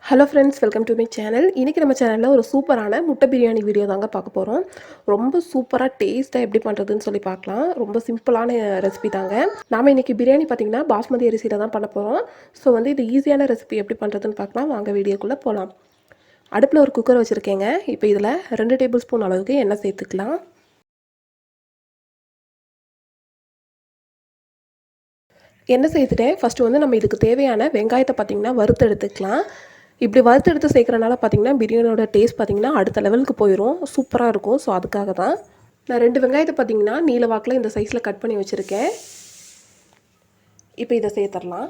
Hello friends, welcome to my channel. இன்றைக்கி நம்ம சேனலில் ஒரு சூப்பரான முட்டை பிரியாணி வீடியோ தாங்க பார்க்க போகிறோம். ரொம்ப சூப்பராக டேஸ்ட்டாக எப்படி பண்ணுறதுன்னு சொல்லி பார்க்கலாம். ரொம்ப சிம்பிளான ரெசிபி தாங்க. நாம் இன்றைக்கி பிரியாணி பார்த்திங்கன்னா பாஸ்மதி அரிசியில் தான் பண்ண போகிறோம். ஸோ இது ஈஸியான ரெசிபி எப்படி பண்ணுறதுன்னு பார்க்கலாம். வாங்க வீடியோக்குள்ளே போகலாம். அடுப்பில் ஒரு குக்கர் வச்சுருக்கேங்க. இப்போ இதில் 2 டேபிள் ஸ்பூன் அளவுக்கு எண்ணெய் சேர்த்துக்கலாம். எண்ணெய் சேர்த்துட்டேன். ஃபஸ்ட்டு நம்ம இதுக்கு தேவையான வெங்காயத்தை பார்த்திங்கன்னா வறுத்து எடுத்துக்கலாம். இப்படி வறுத்தெடுத்து சேர்க்குறனால பார்த்திங்கன்னா பிரியாணியோட டேஸ்ட் பார்த்திங்கன்னா அடுத்த லெவலுக்கு போயிடும். சூப்பராக இருக்கும். ஸோ அதுக்காக தான் நான் 2 வெங்காயத்தை பார்த்திங்கன்னா நீல வாக்கில் இந்த சைஸில் கட் பண்ணி வச்சுருக்கேன். இப்போ இதை சேர்த்துடலாம்.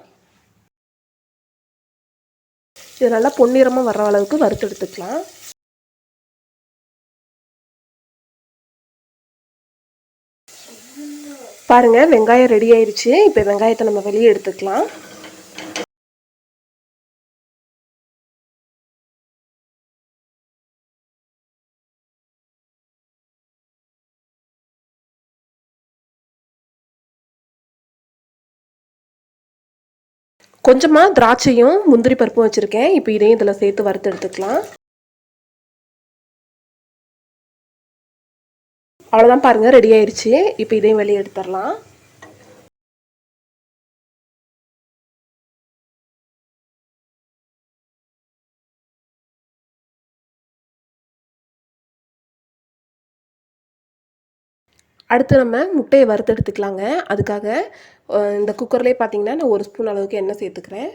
இது நல்லா பொன்னிறமாக வர்ற அளவுக்கு வறுத்தெடுத்துக்கலாம். பாருங்கள், வெங்காயம் ரெடி ஆயிடுச்சு. இப்போ வெங்காயத்தை நம்ம வெளியே எடுத்துக்கலாம். கொஞ்சமாக திராட்சையும் முந்திரி பருப்பும் வச்சுருக்கேன். இப்போ இதையும் இதில் சேர்த்து வறுத்து எடுத்துக்கலாம். அவ்வளோதான், பாருங்கள், ரெடி ஆயிடுச்சு. இப்போ இதையும் வெளியே எடுத்துடலாம். அடுத்து நம்ம முட்டையை வறுத்து எடுத்துக்கலாங்க. அதுக்காக இந்த குக்கர்லேயே பார்த்திங்கன்னா நான் 1 ஸ்பூன் அளவுக்கு எண்ணெய் சேர்த்துக்கிறேன்.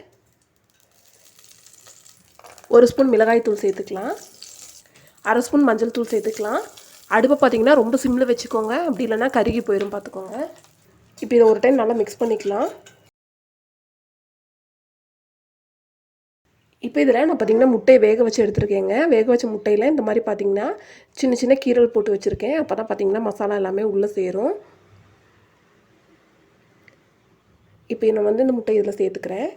1 ஸ்பூன் மிளகாய் தூள் சேர்த்துக்கலாம். 1/2 ஸ்பூன் மஞ்சள் தூள் சேர்த்துக்கலாம். அடுப்பை பார்த்திங்கன்னா ரொம்ப சிம்மில் வச்சுக்கோங்க, அப்படி இல்லைன்னா கருகி போயிடும், பார்த்துக்கோங்க. இப்போ இதை ஒரு டைம் நல்லா மிக்ஸ் பண்ணிக்கலாம். இப்போ இதில் நான் பார்த்திங்கன்னா முட்டையை வேக வச்சு எடுத்துருக்கேங்க. வேக வச்ச முட்டையில் இந்த மாதிரி பார்த்திங்கன்னா சின்ன சின்ன கீரல் போட்டு வச்சுருக்கேன். அப்போ தான் பார்த்திங்கன்னா மசாலா எல்லாமே உள்ளே சேரும். இப்போ நான் இந்த முட்டை இதில் சேர்த்துக்கிறேன்.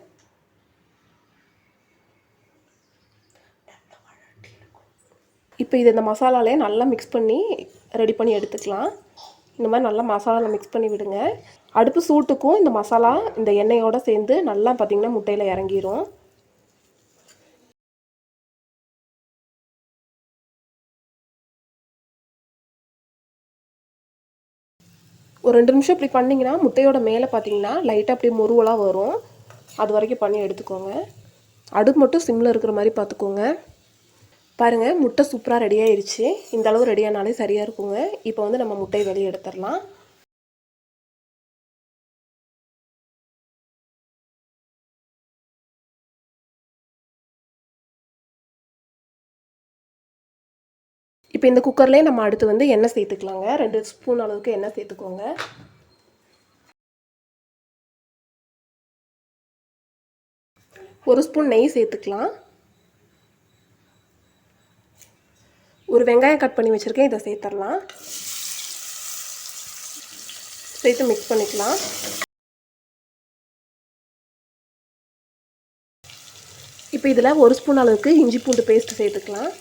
இப்போ இது இந்த மசாலாலே நல்லா மிக்ஸ் பண்ணி ரெடி பண்ணி எடுத்துக்கலாம். இந்த மாதிரி நல்லா மசாலாவில் மிக்ஸ் பண்ணி விடுங்க. அடுப்பு சூட்டுக்கும் இந்த மசாலா இந்த எண்ணெயோடு சேர்ந்து நல்லா பார்த்திங்கன்னா முட்டையில் இறங்கிரும். ஒரு 2 நிமிஷம் இப்படி பண்ணிங்கன்னா முட்டையோட மேலே பார்த்திங்கன்னா லைட்டாக அப்படியே முருவலாக வரும். அது வரைக்கும் பண்ணி எடுத்துக்கோங்க. அடுப்பு மட்டும் சிம்மில் இருக்கிற மாதிரி பார்த்துக்கோங்க. பாருங்கள், முட்டை சூப்பராக ரெடி ஆயிடுச்சு. இந்த அளவு ரெடியானாலே சரியாக இருக்குங்க. இப்போ நம்ம முட்டையை வெளியே எடுத்துடலாம். இப்போ இந்த குக்கர்லேயே நம்ம அடுத்து எண்ணெய் சேர்த்துக்கலாங்க. 2 ஸ்பூன் அளவுக்கு எண்ணெய் சேர்த்துக்கோங்க. ஒரு ஸ்பூன் நெய் சேர்த்துக்கலாம். ஒரு வெங்காயம் கட் பண்ணி வச்சுருக்கேன், இதை சேர்த்துடலாம். சேர்த்து மிக்ஸ் பண்ணிக்கலாம். இப்போ இதில் 1 ஸ்பூன் அளவுக்கு இஞ்சி பூண்டு பேஸ்ட் சேர்த்துக்கலாம்.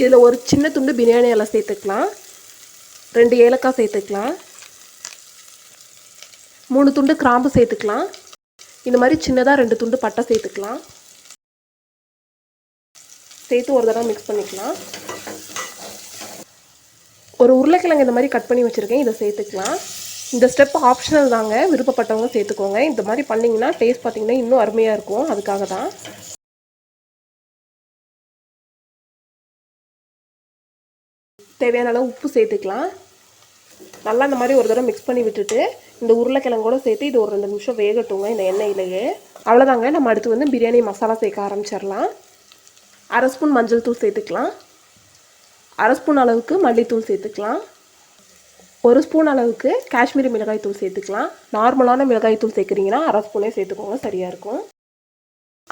இதில் ஒரு சின்ன துண்டு பிரியாணி இலை சேர்த்துக்கலாம். 2 ஏலக்காய் சேர்த்துக்கலாம். 3 துண்டு கிராம்பு சேர்த்துக்கலாம். இந்த மாதிரி சின்னதாக 2 துண்டு பட்டை சேர்த்துக்கலாம். சேர்த்து ஒரு தடவை மிக்ஸ் பண்ணிக்கலாம். ஒரு உருளைக்கிழங்கு இந்த மாதிரி கட் பண்ணி வச்சுருக்கேன், இதை சேர்த்துக்கலாம். இந்த ஸ்டெப் ஆப்ஷனல் தாங்க, விருப்பப்பட்டவங்க சேர்த்துக்கோங்க. இந்த மாதிரி பண்ணிங்கன்னா டேஸ்ட் பார்த்திங்கன்னா இன்னும் அருமையாக இருக்கும். அதுக்காக தான். தேவையான அளவு உப்பு சேர்த்துக்கலாம். நல்லா இந்த மாதிரி ஒரு தடவை மிக்ஸ் பண்ணி விட்டுட்டு இந்த உருளைக்கிழங்கோடு சேர்த்து இது ஒரு 2 நிமிஷம் வேகட்டுங்க இந்த எண்ணெயிலேயே. அவ்வளோதாங்க. நம்ம அடுத்து பிரியாணி மசாலா சேர்க்க ஆரம்பிச்சிடலாம். 1/2 ஸ்பூன் மஞ்சள் தூள் சேர்த்துக்கலாம். 1/2 ஸ்பூன் அளவுக்கு மல்லித்தூள் சேர்த்துக்கலாம். 1 ஸ்பூன் அளவுக்கு காஷ்மீரி மிளகாய் தூள் சேர்த்துக்கலாம். நார்மலான மிளகாய் தூள் சேர்க்குறீங்கன்னா 1/2 ஸ்பூனே சேர்த்துக்கோங்க, சரியாக இருக்கும்.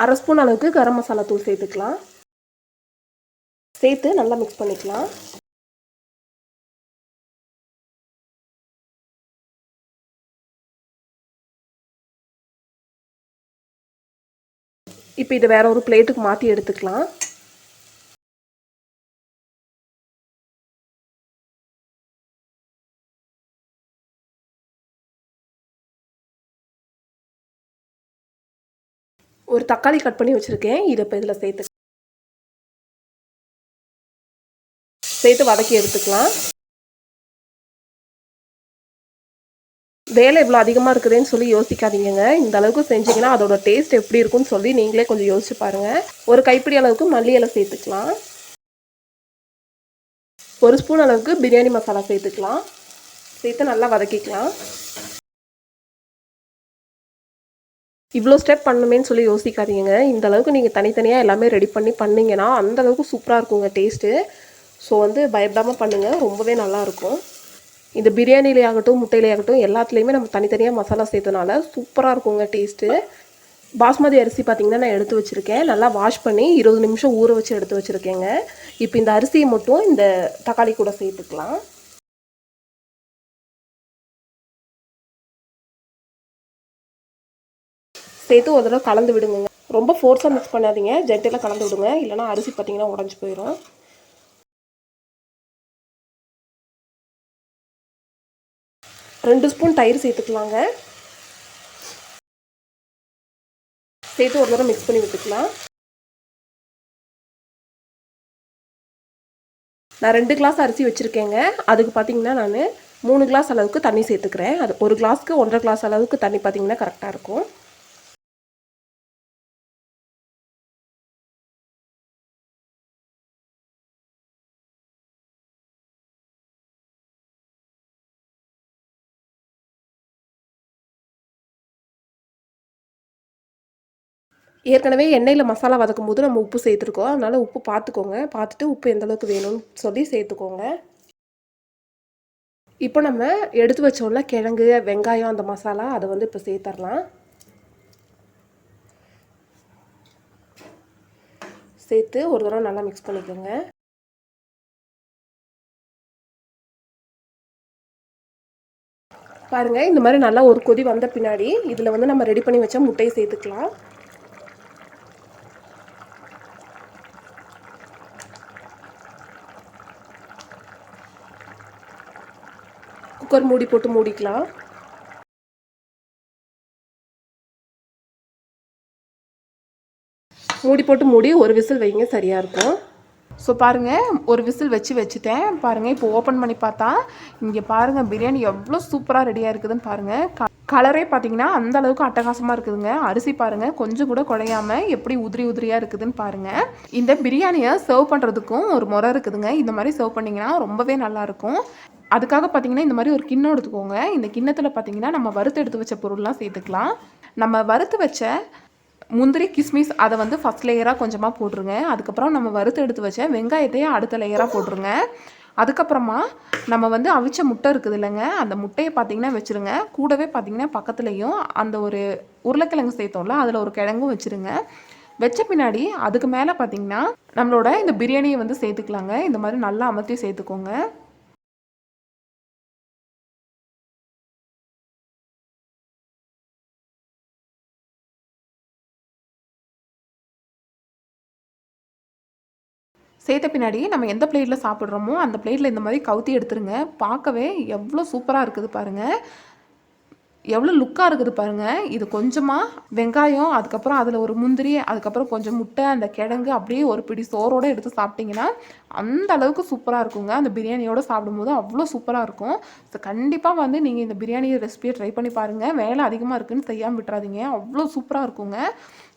1/2 ஸ்பூன் அளவுக்கு கரம் மசாலா தூள் சேர்த்துக்கலாம். சேர்த்து நல்லா மிக்ஸ் பண்ணிக்கலாம். இப்போ இதை வேற ஒரு பிளேட்டுக்கு மாற்றி எடுத்துக்கலாம். ஒரு தக்காளி கட் பண்ணி வச்சுருக்கேன். இதை இப்போ இதில் சேர்த்து வதக்கி எடுத்துக்கலாம். வேலை இவ்வளோ அதிகமாக இருக்குதுன்னு சொல்லி யோசிக்காதீங்க. இந்த அளவுக்கு செஞ்சிங்கன்னா அதோட டேஸ்ட் எப்படி இருக்குன்னு சொல்லி நீங்களே கொஞ்சம் யோசிச்சு பாருங்கள். ஒரு கைப்பிடி அளவுக்கு மல்லி இலை சேர்த்துக்கலாம். ஒரு ஸ்பூன் அளவுக்கு பிரியாணி மசாலா சேர்த்துக்கலாம். சேர்த்து நல்லா வதக்கிக்கலாம். இவ்வளோ ஸ்டெப் பண்ணணுமேன்னு சொல்லி யோசிக்காதீங்க. இந்த அளவுக்கு நீங்கள் தனித்தனியாக எல்லாமே ரெடி பண்ணிங்கன்னா அந்தளவுக்கு சூப்பராக இருக்குங்க டேஸ்ட்டு. ஸோ பயப்படாமல் பண்ணுங்கள், ரொம்பவே நல்லாயிருக்கும். இந்த பிரியாணிலே ஆகட்டும், முட்டையிலே ஆகட்டும், எல்லாத்துலேயுமே நம்ம தனித்தனியாக மசாலா சேர்த்தனால சூப்பராக இருக்குங்க டேஸ்ட்டு. பாஸ்மதி அரிசி பார்த்திங்கன்னா நான் எடுத்து வச்சுருக்கேன். நல்லா வாஷ் பண்ணி 20 நிமிஷம் ஊற வச்சு எடுத்து வச்சுருக்கேங்க. இப்போ இந்த அரிசியை மட்டும் இந்த தக்காளி கூட சேர்த்துக்கலாம். சேர்த்து ஒரு தடவை கலந்து விடுங்க. ரொம்ப ஃபோர்ஸாக மிக்ஸ் பண்ணாதீங்க, ஜென்டலாக கலந்து விடுங்க, இல்லைனா அரிசி பார்த்திங்கன்னா உடஞ்சி போயிடும். 2 ஸ்பூன் தயிர் சேர்த்துக்கலாங்க. சேர்த்து ஒரு தடவை மிக்ஸ் பண்ணி விட்டுக்கலாம். நான் 2 கிளாஸ் அரிசி வச்சுருக்கேங்க. அதுக்கு பார்த்திங்கன்னா நான் 3 கிளாஸ் அளவுக்கு தண்ணி சேர்த்துக்கிறேன். அது ஒரு கிளாஸ்க்கு 1.5 கிளாஸ் அளவுக்கு தண்ணி பார்த்திங்கன்னா கரெக்டாக இருக்கும். ஏற்கனவே எண்ணெயில் மசாலா வதக்கும் போது நம்ம உப்பு சேர்த்துருக்கோம். அதனால் உப்பு பார்த்துக்கோங்க. பார்த்துட்டு உப்பு எந்த அளவுக்கு வேணும்னு சொல்லி சேர்த்துக்கோங்க. இப்போ நம்ம எடுத்து வச்சோம்ல கிழங்கு, வெங்காயம், அந்த மசாலா அதை இப்போ சேர்த்துடலாம். சேர்த்து ஒரு தடவை நல்லா மிக்ஸ் பண்ணிக்கோங்க. பாருங்கள், இந்த மாதிரி நல்லா ஒரு கொதி வந்த பின்னாடி இதில் நம்ம ரெடி பண்ணி வச்ச முட்டையை சேர்த்துக்கலாம். குக்கர் மூடி போட்டு மூடிக்கலாம். மூடி போட்டு மூடி ஒரு விசில் வைங்க, சரியாக இருக்கும். ஸோ பாருங்கள், ஒரு விசில் வச்சுட்டேன். பாருங்கள், இப்போ ஓப்பன் பண்ணி பார்த்தா இங்கே பாருங்கள் பிரியாணி எவ்வளோ சூப்பராக ரெடியாக இருக்குதுன்னு பாருங்கள். கலரே பார்த்தீங்கன்னா அந்த அளவுக்கு அட்டகாசமாக இருக்குதுங்க. அரிசி பாருங்கள் கொஞ்சம் கூட குழையாமல் எப்படி உதிரியாக இருக்குதுன்னு பாருங்கள். இந்த பிரியாணியை சர்வ் பண்ணுறதுக்கும் ஒரு முறை இருக்குதுங்க. இந்த மாதிரி சர்வ் பண்ணிங்கன்னா ரொம்பவே நல்லாயிருக்கும். அதுக்காக பார்த்தீங்கன்னா இந்த மாதிரி ஒரு கிண்ணம் எடுத்துக்கோங்க. இந்த கிண்ணத்தில் பார்த்தீங்கன்னா நம்ம வறுத்து எடுத்து வச்ச பொருள்லாம் சேர்த்துக்கலாம். நம்ம வறுத்து வச்ச முந்திரி, கிஸ்மிஸ் அதை ஃபஸ்ட் லேயராக கொஞ்சமாக போட்டுருங்க. அதுக்கப்புறம் நம்ம வறுத்து எடுத்து வச்ச வெங்காயத்தையே அடுத்த லேயராக போட்டுருங்க. அதுக்கப்புறமா நம்ம அவிச்ச முட்டை இருக்குது இல்லைங்க, அந்த முட்டையை பார்த்திங்கன்னா வச்சுருங்க. கூடவே பார்த்திங்கன்னா பக்கத்துலேயும் அந்த ஒரு உருளைக்கிழங்கு சேர்த்தோம்ல, அதில் ஒரு கிழங்கும் வச்சுருங்க. வச்ச பின்னாடி அதுக்கு மேலே பார்த்திங்கன்னா நம்மளோட இந்த பிரியாணியை சேர்த்துக்கலாங்க. இந்த மாதிரி நல்லா அமர்த்தி சேர்த்துக்கோங்க. சேர்த்த பின்னாடி நம்ம எந்த பிளேட்டில் சாப்பிட்றோமோ அந்த பிளேட்டில் இந்த மாதிரி கவுத்தி எடுத்துருங்க. பார்க்கவே எவ்வளோ சூப்பராக இருக்குது பாருங்கள், எவ்வளோ லுக்காக இருக்குது பாருங்கள். இது கொஞ்சமாக வெங்காயம், அதுக்கப்புறம் அதில் ஒரு முந்திரி, அதுக்கப்புறம் கொஞ்சம் முட்டை, அந்த கிழங்கு, அப்படியே ஒரு பிடி சோறோடு எடுத்து சாப்பிட்டிங்கன்னா அந்த அளவுக்கு சூப்பராக இருக்குங்க. அந்த பிரியாணியோடு சாப்பிடும்போது அவ்வளோ சூப்பராக இருக்கும். ஸோ கண்டிப்பாக நீங்கள் இந்த பிரியாணி ரெசிபியை ட்ரை பண்ணி பாருங்கள். வேலை அதிகமாக இருக்குதுன்னு செய்யாமல் விட்டுறாதீங்க, அவ்வளோ சூப்பராக இருக்குங்க.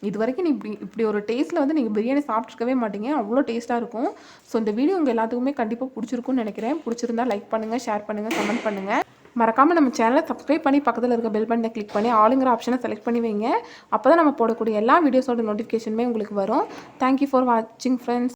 இது வரைக்கும் இப்படி ஒரு டேஸ்ட்டில் நீங்கள் பிரியாணி சாப்பிட்ருக்கவே மாட்டீங்க, அவ்வளோ டேஸ்ட்டாக இருக்கும். ஸோ இந்த வீடியோ உங்கள் எல்லாத்துக்குமே கண்டிப்பாக பிடிச்சிருக்குன்னு நினைக்கிறேன். பிடிச்சிருந்தா லைக் பண்ணுங்கள், ஷேர் பண்ணுங்கள், கமெண்ட் பண்ணுங்கள். மறக்காமல் நம்ம சேனலை சப்ஸ்கிரைப் பண்ணி பக்கத்தில் இருக்க பெல் பட்டனை கிளிக் பண்ணி ஆளுங்கிற ஆப்ஷனை செலக்ட் பண்ணி வைங்க. அப்போ தான் நம்ம போடக்கூடிய எல்லா வீடியோஸோட நோட்டிஃபிகேஷனுமே உங்களுக்கு வரும். தேங்க்யூ ஃபார் வாட்சிங் ஃப்ரெண்ட்ஸ்.